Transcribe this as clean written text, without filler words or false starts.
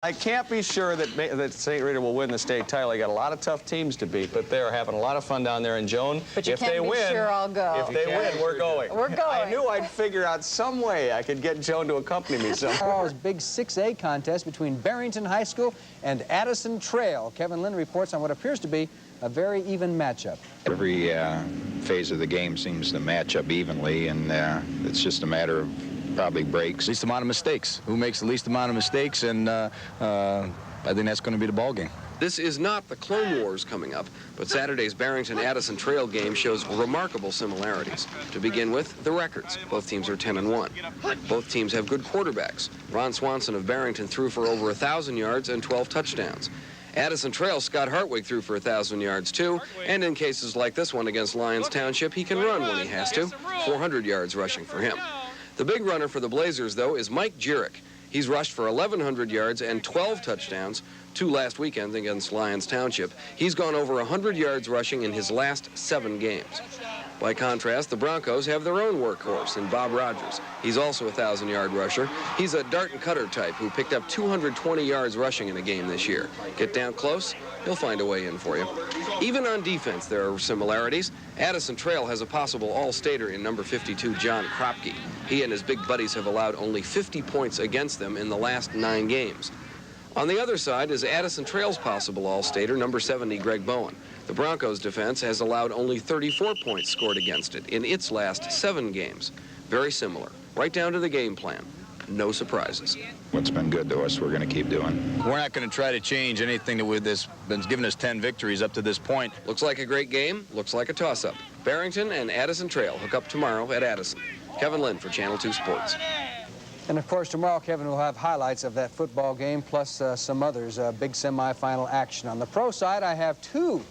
I can't be sure that St. Rita will win the state title. They got a lot of tough teams to beat, but they're having a lot of fun down there. And Joan, but you if they win, sure I'll go. If they win, we're going. We're going. I knew I'd figure out some way I could get Joan to accompany me somewhere. Tomorrow's big 6A contest between Barrington High School and Addison Trail. Kevin Lynn reports on what appears to be a very even matchup. Every phase of the game seems to match up evenly, and it's just a matter of probably breaks. Least amount of mistakes. Who makes the least amount of mistakes, and I think that's going to be the ball game. This is not the Clone Wars coming up, but Saturday's Barrington-Addison Trail game shows remarkable similarities. To begin with, the records. Both teams are 10-1. Both teams have good quarterbacks. Ron Swanson of Barrington threw for over 1,000 yards and 12 touchdowns. Addison Trail, Scott Hartwig threw for 1,000 yards too, and in cases like this one against Lyons Township, he can run when he has to. 400 yards rushing for him. The big runner for the Blazers, though, is Mike Jurek. He's rushed for 1,100 yards and 12 touchdowns, 2 last weekend against Lyons Township. He's gone over 100 yards rushing in his last 7 games. By contrast, the Broncos have their own workhorse in Bob Rogers. He's also a 1,000-yard rusher. He's a dart and cutter type who picked up 220 yards rushing in a game this year. Get down close, he'll find a way in for you. Even on defense, there are similarities. Addison Trail has a possible all-stater in number 52, John Kropke. He and his big buddies have allowed only 50 points against them in the last 9 games. On the other side is Addison Trail's possible all-stater, number 70, Greg Bowen. The Broncos' defense has allowed only 34 points scored against it in its last 7 games. Very similar, right down to the game plan. No surprises. What's been good to us, we're going to keep doing. We're not going to try to change anything that has been giving us 10 victories up to this point. Looks like a great game, looks like a toss-up. Barrington and Addison Trail hook up tomorrow at Addison. Kevin Lynn for Channel 2 Sports. And of course, tomorrow, Kevin will have highlights of that football game, plus some others, big semifinal action. On the pro side, I have 2